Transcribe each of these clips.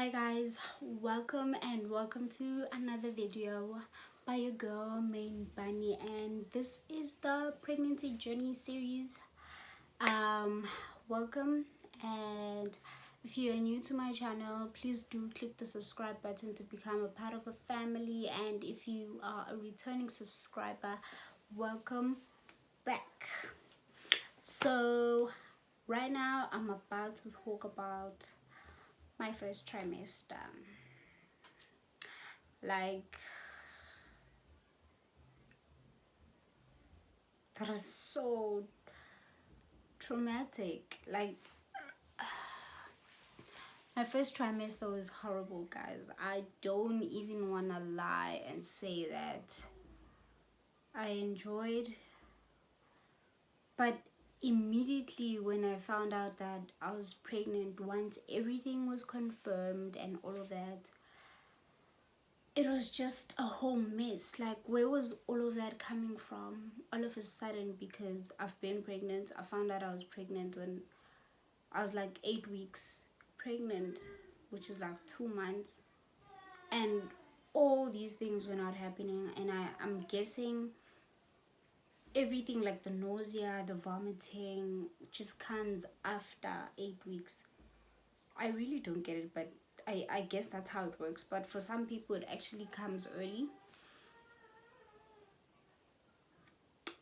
Hi guys, welcome to another video by your girl Maine Bunny, and this is the pregnancy journey series. Welcome, and if you are new to my channel, please do click the subscribe button to become a part of the family, and if you are a returning subscriber, welcome back. So right now I'm about to talk about my first trimester. Like, that is so traumatic. Like, my first trimester was horrible, guys. I don't even want to lie and say that I enjoyed, but immediately when I found out that I was pregnant, once everything was confirmed and all of that, it was just a whole mess. Like, where was all of that coming from all of a sudden? Because I've been pregnant. I found out I was pregnant when I was like 8 weeks pregnant, which is like 2 months, and all these things were not happening. And I'm guessing everything, like the nausea, the vomiting, just comes after 8 weeks. I really don't get it, but I guess that's how it works. But for some people it actually comes early.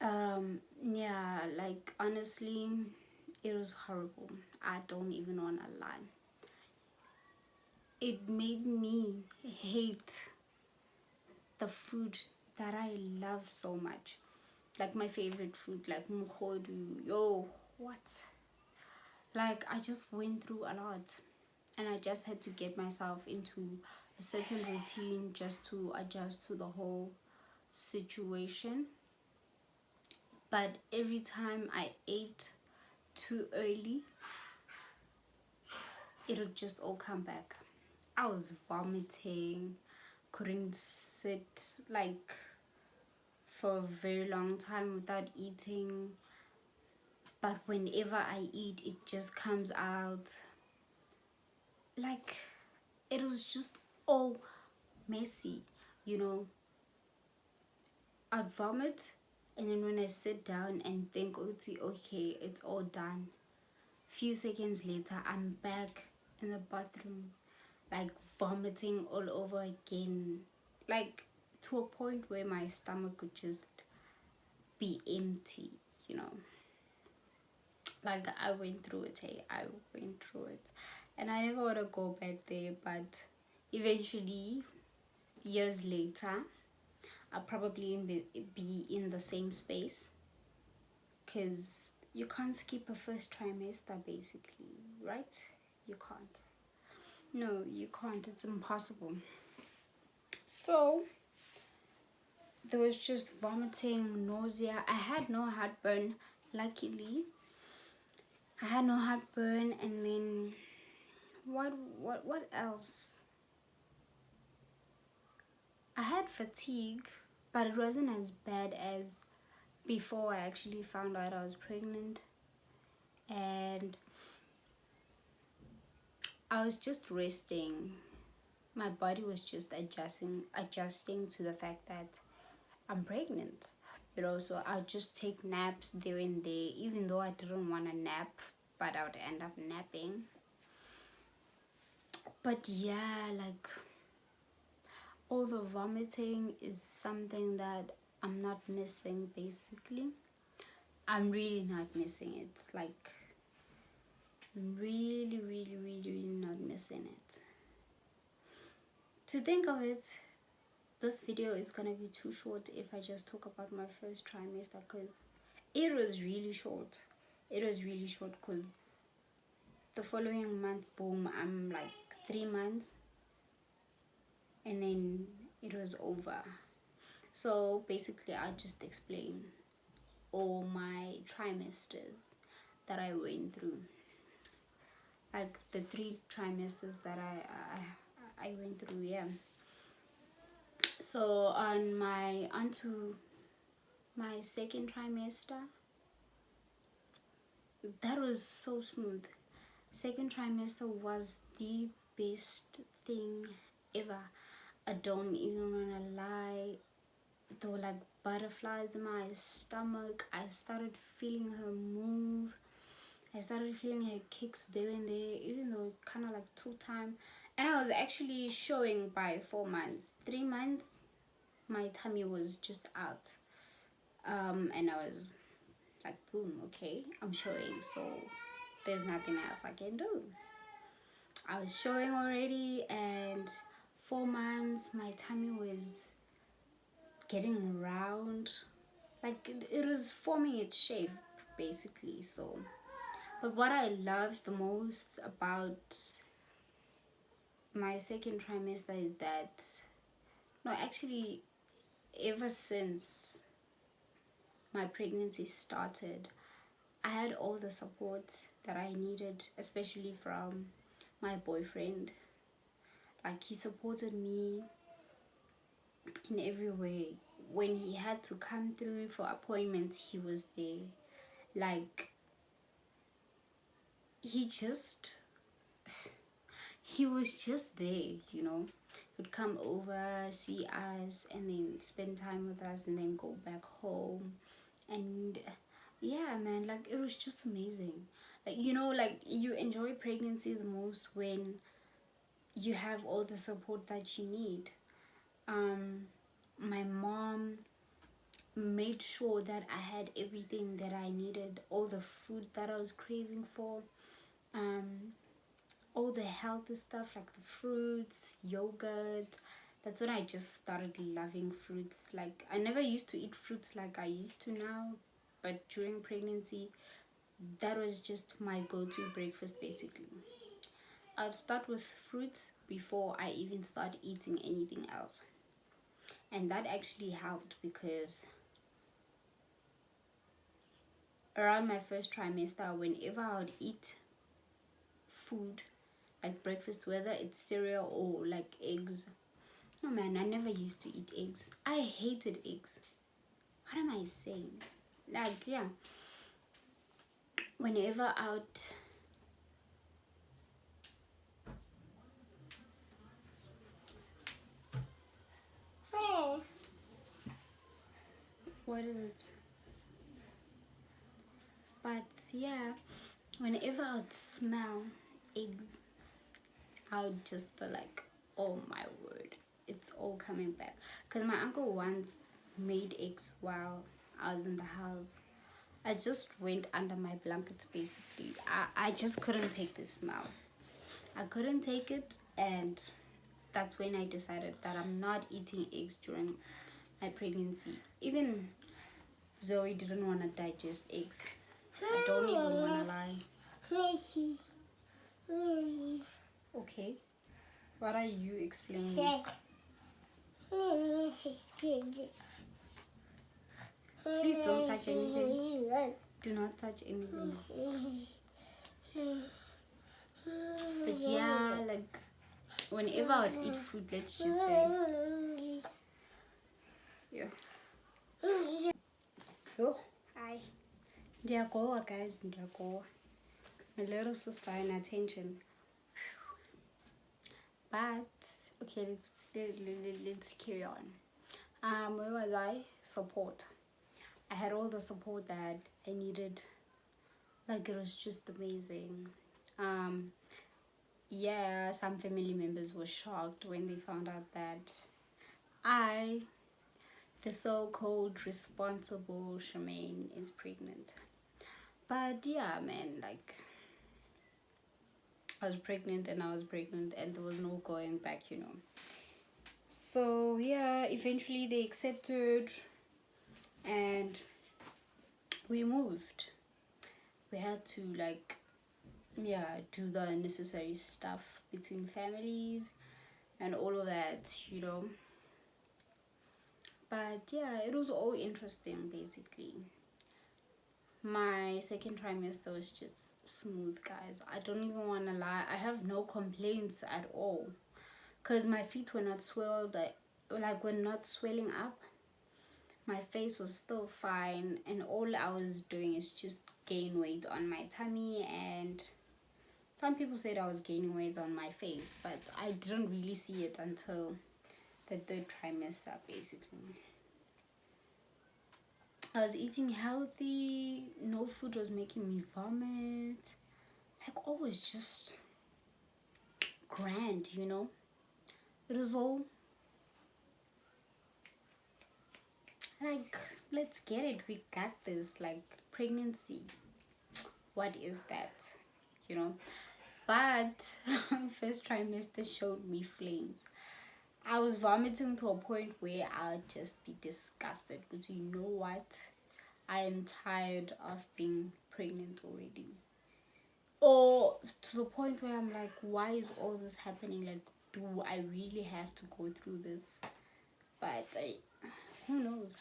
Yeah, like, honestly, it was horrible. I don't even want to lie. It made me hate the food that I love so much. Like, my favorite food, like muhodu. Yo, what? Like, I just went through a lot, and I just had to get myself into a certain routine just to adjust to the whole situation. But every time I ate too early, it would just all come back. I was vomiting, couldn't sit like for a very long time without eating. But whenever I eat, it just comes out. Like, it was just all messy, you know. I'd vomit, and then when I sit down and think, okay, it's all done, few seconds later I'm back in the bathroom, like, vomiting all over again, like, to a point where my stomach would just be empty, you know. Like, I went through it. I went through it, and I never want to go back there. But eventually, years later, I'll probably be in the same space, because you can't skip a first trimester, basically, right? You can't. No, you can't. It's impossible. So there was just vomiting, nausea. I had no heartburn, luckily. I had no heartburn. And then what else? I had fatigue, but it wasn't as bad as before I actually found out I was pregnant. And I was just resting. My body was just adjusting to the fact that I'm pregnant, you know. So I'll just take naps there and there, even though I didn't want to nap, but I would end up napping. But yeah, like, all the vomiting is something that I'm not missing, basically. I'm really not missing it. Like, I'm really not missing it. To think of it, this video is gonna be too short if I just talk about my first trimester, because it was really short. It was really short, because the following month, boom, I'm like 3 months, and then it was over. So basically, I just explain all my trimesters that I went through, like the 3 trimesters that I went through. Yeah. So onto my second trimester, that was so smooth. Second trimester was the best thing ever. I don't even wanna lie. There were like butterflies in my stomach. I started feeling her move. I started feeling her kicks there and there, even though kind of like 2 times. And I was actually showing by 4 months. 3 months, my tummy was just out. And I was like, boom, okay, I'm showing, so there's nothing else I can do. I was showing already, and 4 months, my tummy was getting round. Like it was forming its shape, basically. So, but what I loved the most about my second trimester is that, no, actually, ever since my pregnancy started, I had all the support that I needed, especially from my boyfriend. Like, he supported me in every way. When he had to come through for appointments, he was there. Like, he was just there, you know. He'd come over, see us, and then spend time with us, and then go back home. And yeah, man, like, it was just amazing. Like, you know, like, you enjoy pregnancy the most when you have all the support that you need. My mom made sure that I had everything that I needed, all the food that I was craving for, all the healthy stuff like the fruits, yogurt. That's when I just started loving fruits. Like, I never used to eat fruits like I used to now, but during pregnancy, that was just my go-to breakfast, basically. I'll start with fruits before I even start eating anything else. And that actually helped because around my first trimester, whenever I would eat food, like breakfast, whether it's cereal or like eggs. No, man, I never used to eat eggs. I hated eggs. What am I saying? Like, yeah. Whenever I would... Oh. What is it? But yeah, whenever I would smell eggs, I would just feel like, oh my word, it's all coming back. Because my uncle once made eggs while I was in the house. I just went under my blankets, basically. I just couldn't take the smell. I couldn't take it, and that's when I decided that I'm not eating eggs during my pregnancy. Even Zoe didn't want to digest eggs. I don't even want to lie. Okay. What are you explaining? Please don't touch anything. Do not touch anything. But yeah, like, whenever I would eat food, let's just say, yeah. Oh, hi. Ndiyagoa, guys, ndiyagoa. My little sister in attention. But okay, let's carry on. Where was I? Support. I had all the support that I needed. Like, it was just amazing. Yeah, some family members were shocked when they found out that I, the so-called responsible Charmaine, is pregnant. But yeah, man, like, I was pregnant and there was no going back, you know. So yeah, eventually they accepted and we moved. We had to, like, yeah, do the necessary stuff between families and all of that, you know. But yeah, it was all interesting, basically. My second trimester was just smooth, guys. I don't even want to lie. I have no complaints at all. Because my feet were not swelled, like, were not swelling up. My face was still fine. And all I was doing is just gain weight on my tummy and some people said I was gaining weight on my face, but I didn't really see it until the third trimester, basically. I was eating healthy, no food was making me vomit. Like, all was just grand, you know? It was all like, let's get it, we got this. Like, pregnancy, what is that, you know? But first trimester showed me flames. I was vomiting to a point where I'd just be disgusted, because you know what, I am tired of being pregnant already. Or to the point where I'm like, why is all this happening? Like, do I really have to go through this? But who knows?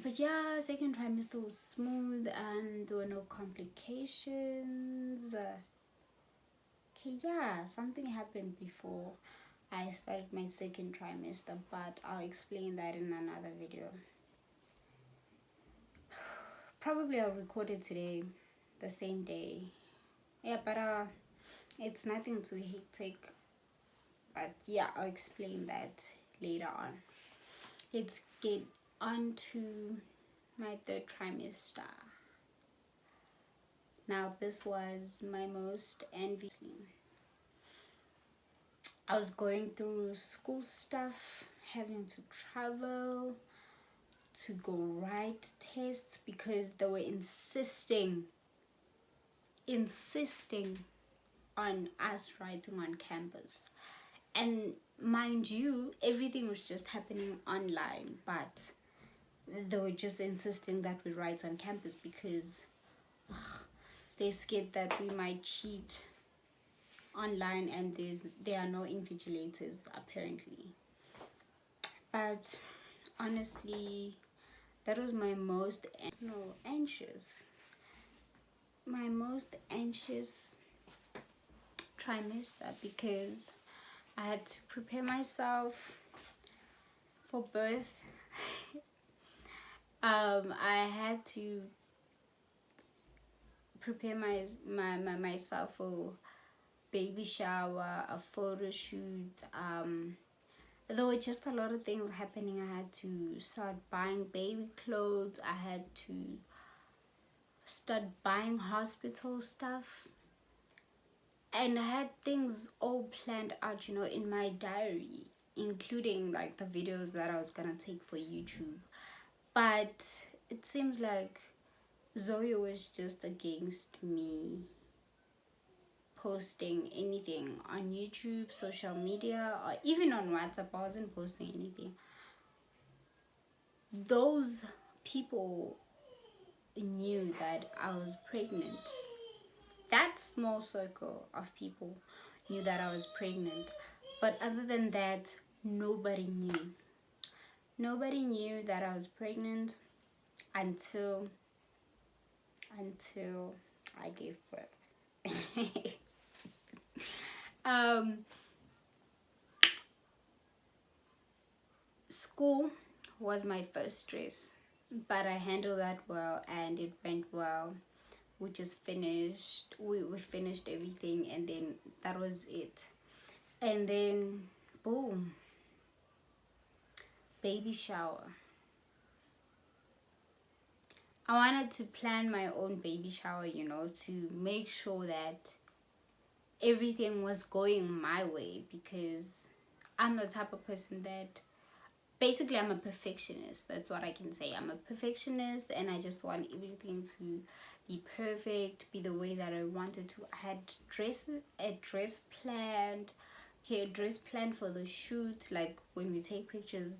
But yeah, second trimester was smooth and there were no complications. Okay, yeah, something happened before I started my second trimester, but I'll explain that in another video. Probably I'll record it today, the same day. Yeah, but it's nothing too hectic. But yeah, I'll explain that later on. Let's get on to my third trimester. Now, this was my most envious. I was going through school stuff, having to travel to go write tests because they were insisting on us writing on campus. And mind you, everything was just happening online, but they were just insisting that we write on campus because they're scared that we might cheat online, and there are no invigilators apparently. But honestly, that was my most anxious trimester, because I had to prepare myself for birth. I had to prepare myself for baby shower, a photo shoot. There were just a lot of things happening. I had to start buying baby clothes. I had to start buying hospital stuff. And I had things all planned out, you know, in my diary, including like the videos that I was gonna take for YouTube. But it seems like Zoe was just against me posting anything on YouTube, social media, or even on WhatsApp. I wasn't posting anything. Those people knew that I was pregnant. That small circle of people knew that I was pregnant. But other than that, nobody knew. Nobody knew that I was pregnant until I gave birth. School was my first stress, but I handled that well and it went well. We just finished, we finished everything, and then that was it. And then boom, baby shower. I wanted to plan my own baby shower, you know, to make sure that everything was going my way, because I'm the type of person that basically I'm a perfectionist. That's what I can say. I'm a perfectionist and I just want everything to be perfect, be the way that I wanted to. I had a dress planned. Okay, a dress planned for the shoot, like when we take pictures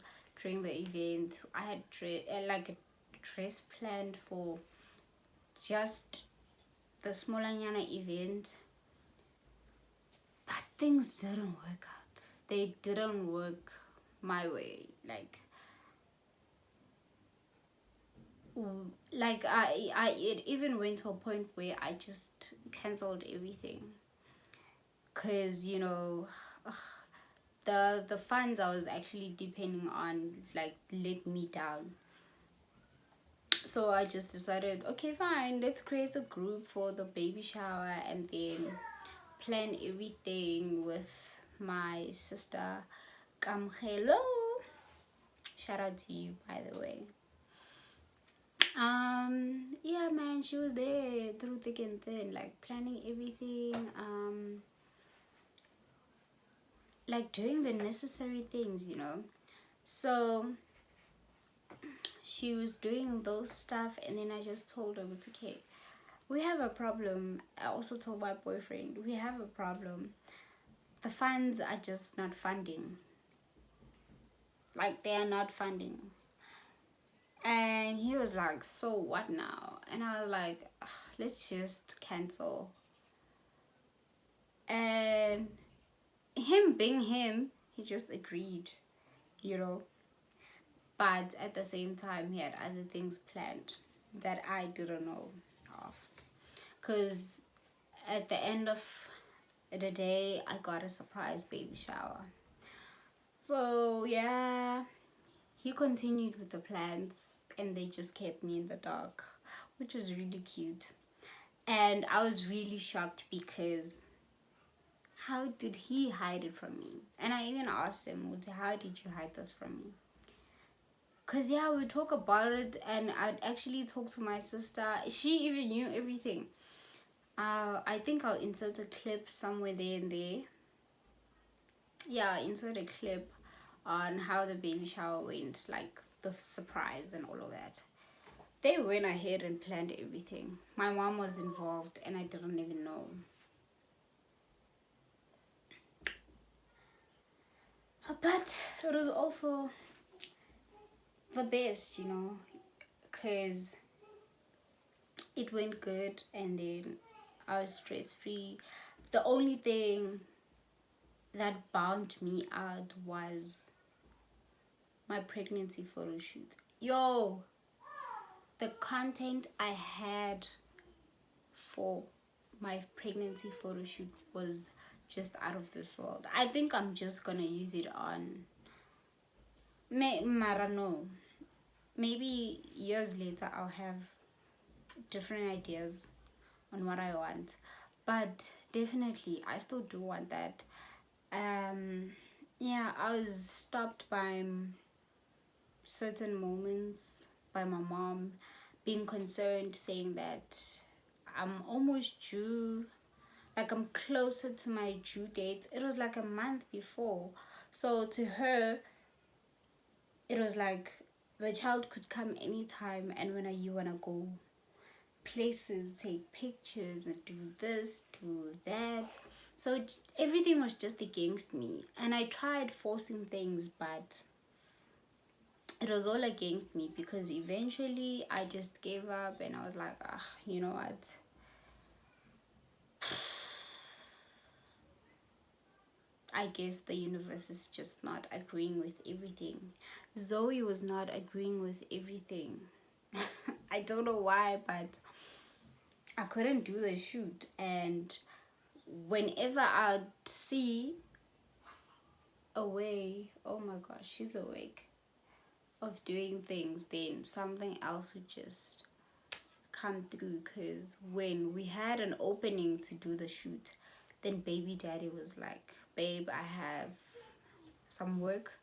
during the event. I had like a dress planned for just the Smolanyana event. But things didn't work out. They didn't work my way. It even went to a point where I just cancelled everything, because you know, the funds I was actually depending on like let me down. So I just decided, okay, fine, let's create a group for the baby shower and then plan everything with my sister Kamhelo. Shout out to you, by the way. Yeah, man, she was there through thick and thin, like planning everything, like doing the necessary things, you know. So she was doing those stuff, and then I just told her, it's okay, we have a problem. I also told my boyfriend, we have a problem. The funds are just not funding. Like, they are not funding. And he was like, so what now? And I was like, let's just cancel. And him being him, he just agreed, you know. But at the same time, he had other things planned that I didn't know of. Because at the end of the day, I got a surprise baby shower. So yeah, he continued with the plans and they just kept me in the dark, which was really cute. And I was really shocked because how did he hide it from me? And I even asked him, how did you hide this from me? Because yeah, we talk about it and I'd actually talk to my sister. She even knew everything. I think I'll insert a clip somewhere there and there. Yeah, insert a clip on how the baby shower went, like the surprise and all of that. They went ahead and planned everything. My mom was involved and I didn't even know. But it was also the best, you know, because it went good and then I was stress free. The only thing that bound me out was my pregnancy photo shoot. Yo, the content I had for my pregnancy photo shoot was just out of this world. I think I'm just gonna use it on no, maybe years later I'll have different ideas on what I want, but definitely I still do want that. Yeah, I was stopped by certain moments by my mom being concerned, saying that I'm almost due, like I'm closer to my due date. It was like a month before, so to her it was like the child could come anytime, and when you want to go places, take pictures and do this, do that. So everything was just against me, and I tried forcing things, but it was all against me, because eventually I just gave up and I was like, you know what, I guess the universe is just not agreeing with everything. Zoe was not agreeing with everything. I don't know why, but I couldn't do the shoot. And whenever I'd see a way, oh my gosh, she's awake, of doing things, then something else would just come through. Because when we had an opening to do the shoot, then baby daddy was like, babe, I have some work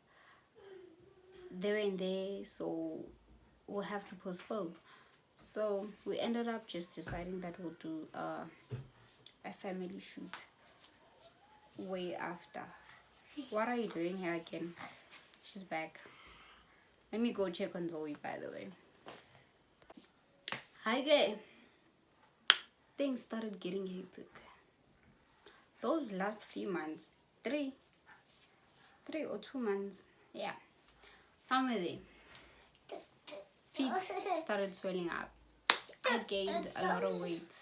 there and there, so we'll have to postpone. So we ended up just deciding that we'll do a family shoot way after. What are you doing here again? She's back. Let me go check on Zoe, by the way. Hi, gay. Things started getting hectic. Those last few months, three or 2 months, yeah. Somewhere there. Feet started swelling up. I gained a lot of weight.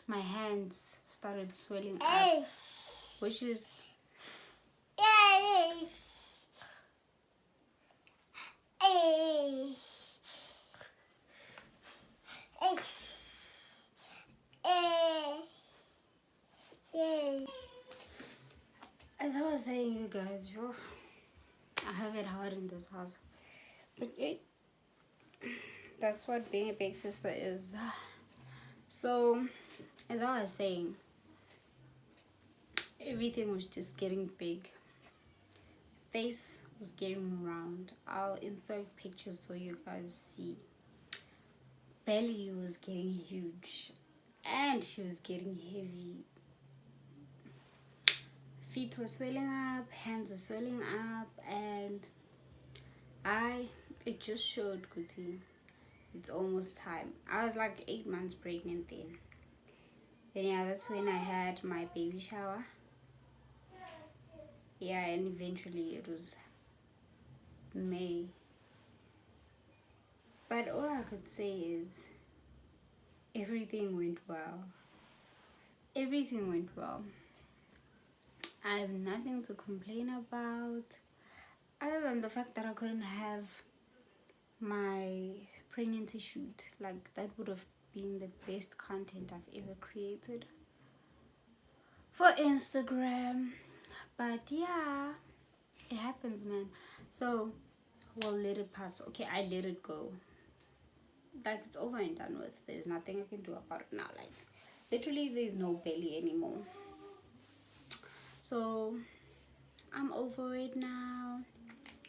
My hands started swelling up, which is as I was saying, you guys, I have it hard in this house. But that's what being a big sister is. So, as I was saying, everything was just getting big. Face was getting round. I'll insert pictures so you guys see. Belly was getting huge. And she was getting heavy. Feet were swelling up, hands were swelling up, and it just showed, Kuti. It's almost time. I was like 8 months pregnant then. Then yeah, that's when I had my baby shower. Yeah, and eventually it was May. But all I could say is everything went well. Everything went well. I have nothing to complain about other than the fact that I couldn't have my pregnancy shoot. Like, that would have been the best content I've ever created for Instagram. But yeah, it happens, man. So we'll let it pass. Okay, I let it go. Like, it's over and done with. There's nothing I can do about it now. Like, literally there's no belly anymore. So I'm over it now.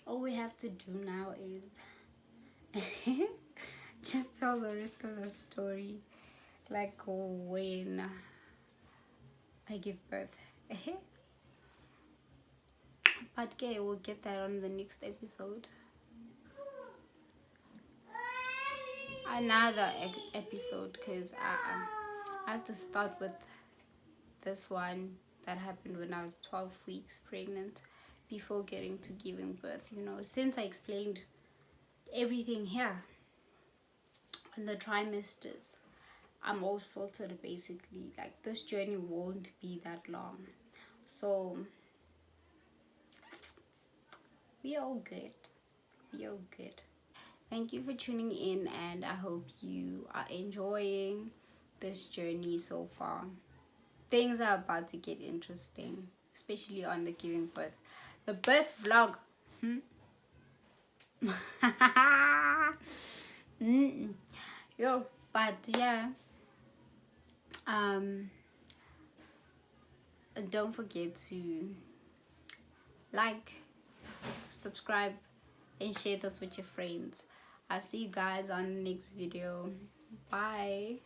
All we have to do now is just tell the rest of the story, like when I give birth. But okay, we'll get that on the next episode. Another episode, because I have to start with this one that happened when I was 12 weeks pregnant before getting to giving birth. You know, since I explained everything here on the trimesters, I'm all sorted basically. Like, this journey won't be that long. So we all good. We all good. Thank you for tuning in, and I hope you are enjoying this journey so far. Things are about to get interesting, especially on the giving birth. The birth vlog. Yo, but yeah. Don't forget to like, subscribe, and share this with your friends. I'll see you guys on the next video. Bye.